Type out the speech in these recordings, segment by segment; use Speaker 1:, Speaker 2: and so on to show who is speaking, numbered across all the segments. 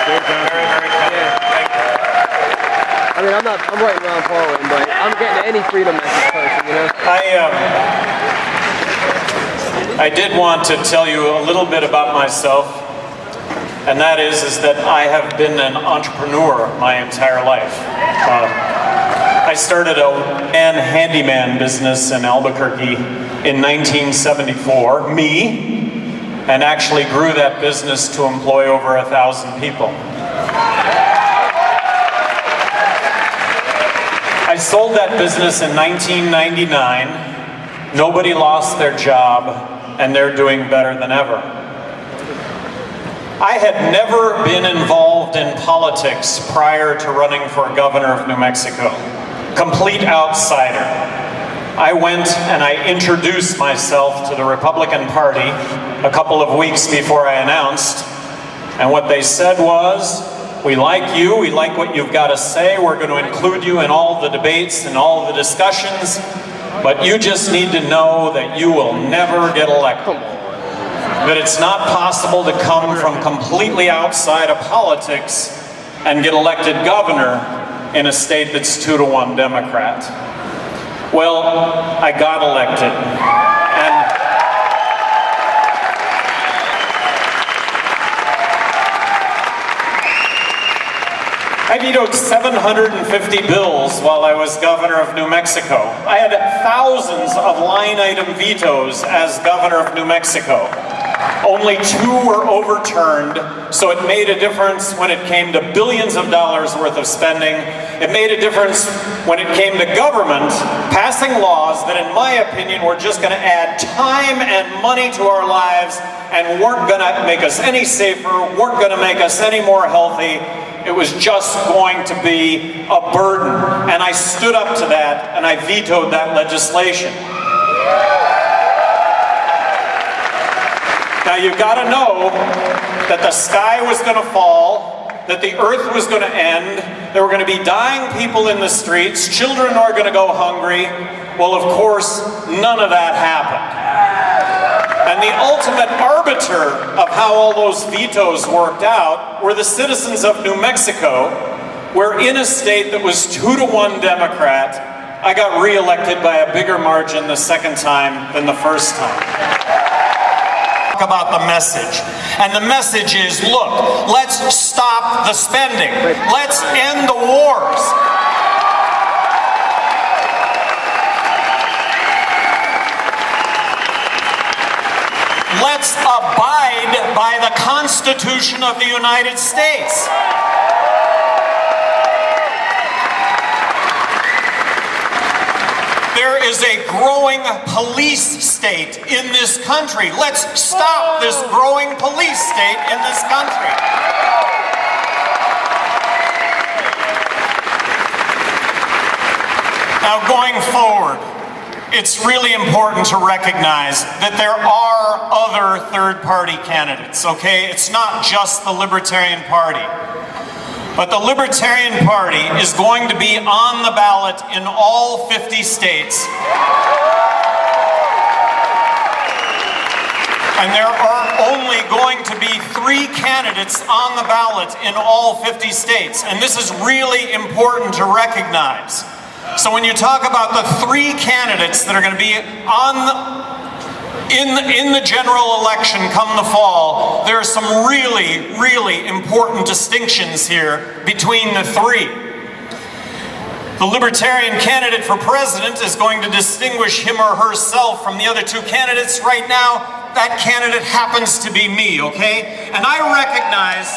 Speaker 1: Very, very kind. Yeah. Thank you.
Speaker 2: I mean, I'm right around Portland, but I'm getting any freedom message person, you know?
Speaker 1: I did want to tell you a little bit about myself, and that is that I have been an entrepreneur my entire life. I started a handyman business in Albuquerque in 1974, and actually grew that business to employ over 1,000 people. I sold that business in 1999. Nobody lost their job, and they're doing better than ever. I had never been involved in politics prior to running for governor of New Mexico. Complete outsider. I went and I introduced myself to the Republican Party a couple of weeks before I announced, and what they said was, "We like you, we like what you've got to say, we're going to include you in all the debates and all the discussions, but you just need to know that you will never get elected. That it's not possible to come from completely outside of politics and get elected governor in a state that's 2-to-1 Democrat." Well, I got elected. And I vetoed 750 bills while I was governor of New Mexico. I had thousands of line item vetoes as governor of New Mexico. Only 2 were overturned, so it made a difference when it came to billions of dollars worth of spending. It made a difference when it came to government passing laws that, in my opinion, were just going to add time and money to our lives and weren't going to make us any safer, weren't going to make us any more healthy. It was just going to be a burden. And I stood up to that and I vetoed that legislation. Now you've got to know that the sky was going to fall, that the earth was going to end, there were going to be dying people in the streets, children are going to go hungry. Well, of course, none of that happened. And the ultimate arbiter of how all those vetoes worked out were the citizens of New Mexico, where in a state that was 2-to-1 Democrat, I got reelected by a bigger margin the second time than the first time. About the message, and the message is, look, let's stop the spending, let's end the wars. Let's abide by the Constitution of the United States. There is a growing police state in this country. Let's stop this growing police state in this country. Now, going forward, it's really important to recognize that there are other third-party candidates, okay? It's not just the Libertarian Party. But the Libertarian Party is going to be on the ballot in all 50 states. And there are only going to be 3 candidates on the ballot in all 50 states. And this is really important to recognize. So when you talk about the 3 candidates that are going to be on in the general election come the fall, there are some really, really important distinctions here between the 3. The Libertarian candidate for president is going to distinguish him or herself from the other 2 candidates. Right now, that candidate happens to be me, okay? And I recognize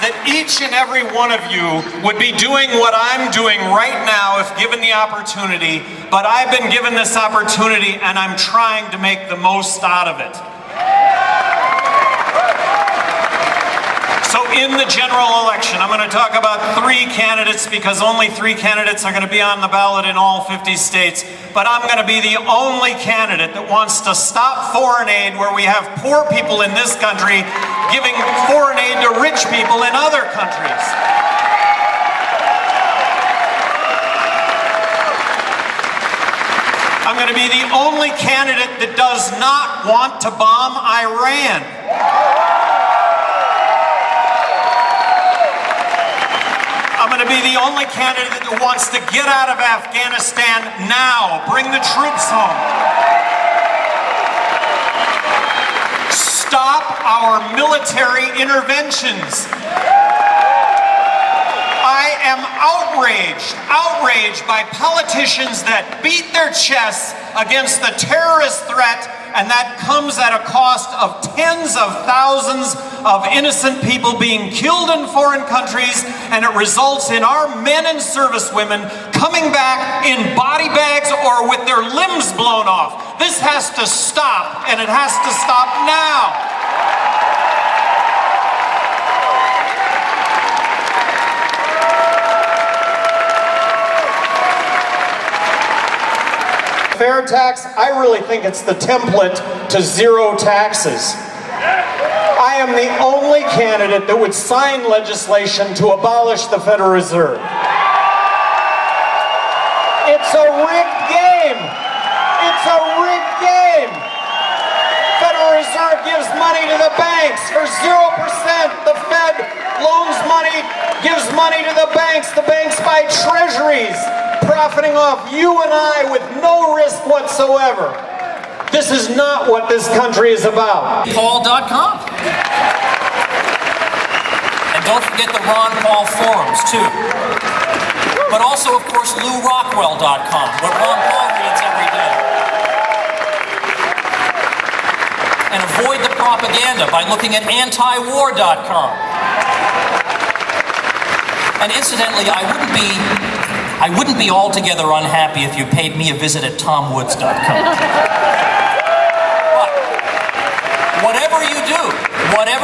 Speaker 1: that each and every one of you would be doing what I'm doing right now if given the opportunity, but I've been given this opportunity and I'm trying to make the most out of it. So in the general election, I'm going to talk about 3 candidates because only 3 candidates are going to be on the ballot in all 50 states. But I'm going to be the only candidate that wants to stop foreign aid where we have poor people in this country giving foreign aid to rich people in other countries. I'm going to be the only candidate that does not want to bomb Iran. to be the only candidate who wants to get out of Afghanistan now. Bring the troops home. Stop our military interventions. I am outraged by politicians that beat their chests against the terrorist threat, and that comes at a cost of tens of thousands of innocent people being killed in foreign countries, and it results in our men and servicewomen coming back in body bags or with their limbs blown off. This has to stop, and it has to stop now. Fair tax, I really think it's the template to zero taxes. I am the only candidate that would sign legislation to abolish the Federal Reserve. It's a rigged game. It's a rigged game. Federal Reserve gives money to the banks for 0%. The Fed loans money, gives money to the banks. The banks buy treasuries, profiting off you and I with no risk whatsoever. This is not what this country is about.
Speaker 3: Paul.com. And don't forget the Ron Paul forums, too. But also, of course, LouRockwell.com, where Ron Paul reads every day. And avoid the propaganda by looking at antiwar.com. And incidentally, I wouldn't be altogether unhappy if you paid me a visit at tomwoods.com. But whatever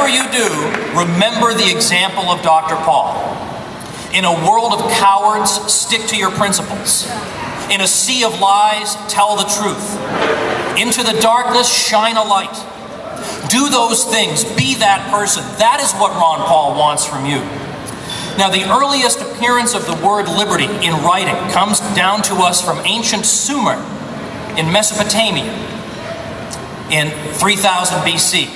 Speaker 3: you do, remember the example of Dr. Paul. In a world of cowards, stick to your principles. In a sea of lies, tell the truth. Into the darkness, shine a light. Do those things, be that person. That is what Ron Paul wants from you. Now, the earliest appearance of the word liberty in writing comes down to us from ancient Sumer in Mesopotamia in 3000 BC.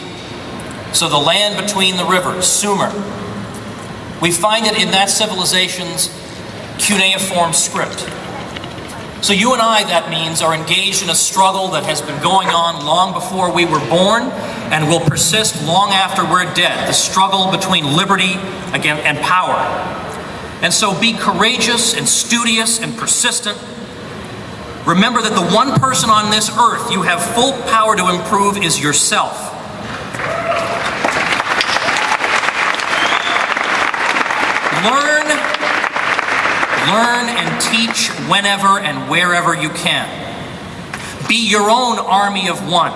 Speaker 3: So the land between the rivers, Sumer. We find it in that civilization's cuneiform script. So you and I, that means, are engaged in a struggle that has been going on long before we were born and will persist long after we're dead. The struggle between liberty and power. And so be courageous and studious and persistent. Remember that the one person on this earth you have full power to improve is yourself. Learn and teach whenever and wherever you can. Be your own army of one,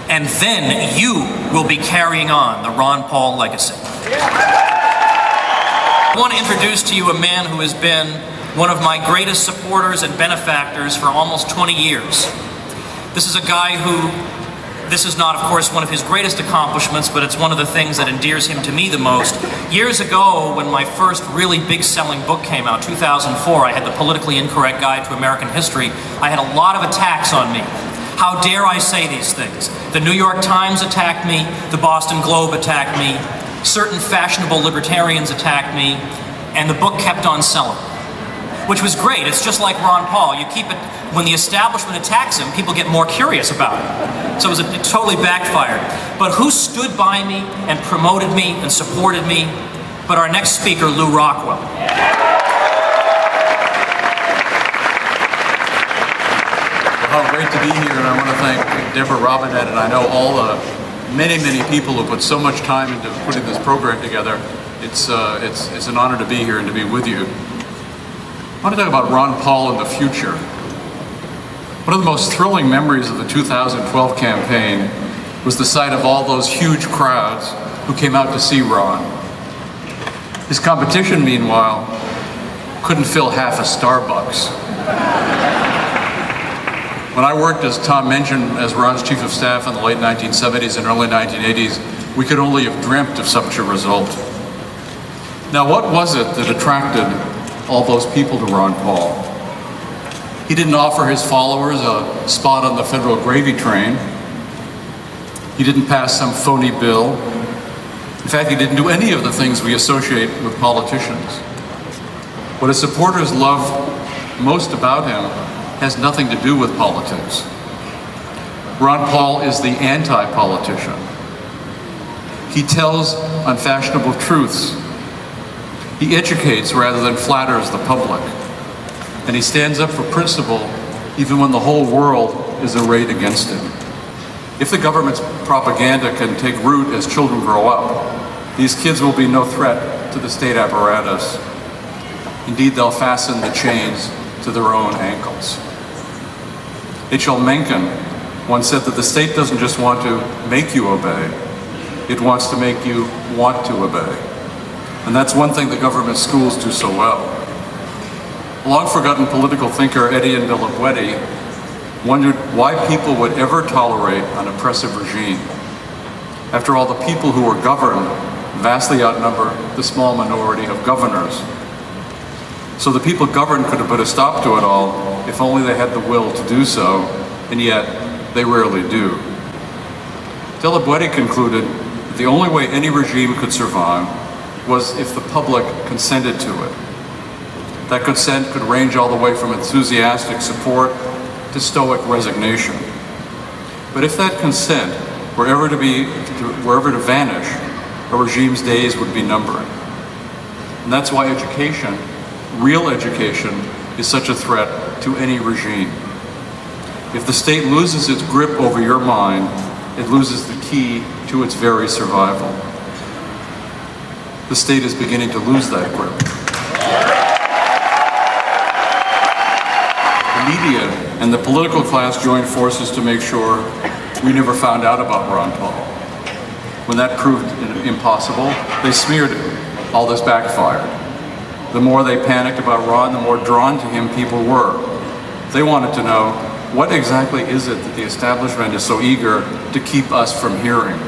Speaker 3: and then you will be carrying on the Ron Paul legacy. I want to introduce to you a man who has been one of my greatest supporters and benefactors for almost 20 years. This is a guy who, this is not, of course, one of his greatest accomplishments, but it's one of the things that endears him to me the most. Years ago, when my first really big-selling book came out, 2004, I had The Politically Incorrect Guide to American History, I had a lot of attacks on me. How dare I say these things? The New York Times attacked me, the Boston Globe attacked me, certain fashionable libertarians attacked me, and the book kept on selling. Which was great. It's just like Ron Paul. You keep it, when the establishment attacks him, people get more curious about it. So it totally backfired. But who stood by me and promoted me and supported me but our next speaker, Lou Rockwell.
Speaker 4: Well, great to be here, and I want to thank Deborah Robinette, and I know all the many people who put so much time into putting this program together. It's an honor to be here and to be with you. I want to talk about Ron Paul in the future. One of the most thrilling memories of the 2012 campaign was the sight of all those huge crowds who came out to see Ron. His competition, meanwhile, couldn't fill half a Starbucks. When I worked, as Tom mentioned, as Ron's chief of staff in the late 1970s and early 1980s, we could only have dreamt of such a result. Now, what was it that attracted all those people to Ron Paul? He didn't offer his followers a spot on the federal gravy train. He didn't pass some phony bill. In fact, he didn't do any of the things we associate with politicians. What his supporters love most about him has nothing to do with politics. Ron Paul is the anti-politician. He tells unfashionable truths. He educates rather than flatters the public. And he stands up for principle even when the whole world is arrayed against him. If the government's propaganda can take root as children grow up, these kids will be no threat to the state apparatus. Indeed, they'll fasten the chains to their own ankles. H.L. Mencken once said that the state doesn't just want to make you obey, it wants to make you want to obey. And that's one thing the government schools do so well. A long-forgotten political thinker, Etienne de la Boétie, wondered why people would ever tolerate an oppressive regime. After all, the people who were governed vastly outnumber the small minority of governors. So the people governed could have put a stop to it all if only they had the will to do so, and yet they rarely do. De la Boétie concluded that the only way any regime could survive was if the public consented to it. That consent could range all the way from enthusiastic support to stoic resignation. But if that consent were ever to vanish, a regime's days would be numbered. And that's why education, real education, is such a threat to any regime. If the state loses its grip over your mind, it loses the key to its very survival. The state is beginning to lose that grip. The media and the political class joined forces to make sure we never found out about Ron Paul. When that proved impossible, they smeared it. All this backfired. The more they panicked about Ron, the more drawn to him people were. They wanted to know, what exactly is it that the establishment is so eager to keep us from hearing?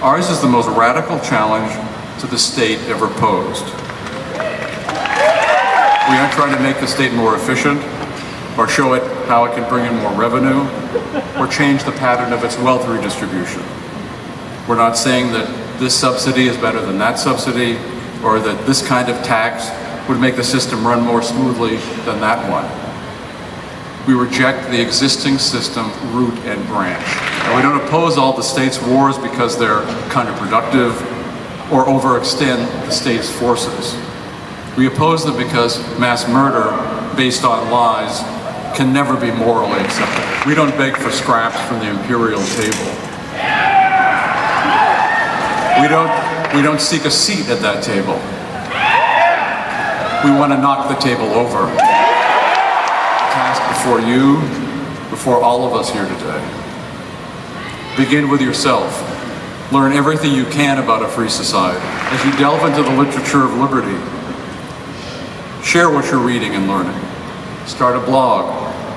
Speaker 4: Ours is the most radical challenge to the state ever posed. We aren't trying to make the state more efficient, or show it how it can bring in more revenue, or change the pattern of its wealth redistribution. We're not saying that this subsidy is better than that subsidy, or that this kind of tax would make the system run more smoothly than that one. We reject the existing system root and branch. And we don't oppose all the state's wars because they're counterproductive or overextend the state's forces. We oppose them because mass murder based on lies can never be morally acceptable. We don't beg for scraps from the imperial table. We don't seek a seat at that table. We want to knock the table over. The task before you, before all of us here today. Begin with yourself. Learn everything you can about a free society. As you delve into the literature of liberty, share what you're reading and learning. Start a blog,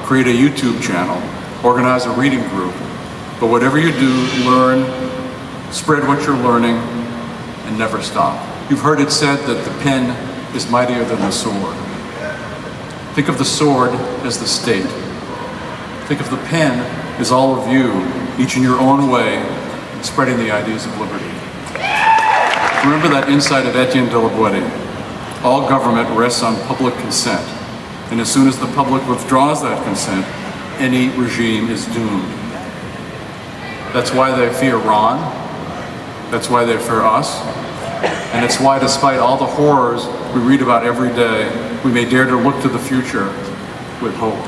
Speaker 4: create a YouTube channel, organize a reading group. But whatever you do, learn, spread what you're learning, and never stop. You've heard it said that the pen is mightier than the sword. Think of the sword as the state. Think of the pen as all of you, each in your own way, spreading the ideas of liberty. Remember that insight of Etienne de la Boétie. All government rests on public consent. And as soon as the public withdraws that consent, any regime is doomed. That's why they fear Ron. That's why they fear us. And it's why, despite all the horrors we read about every day, we may dare to look to the future with hope.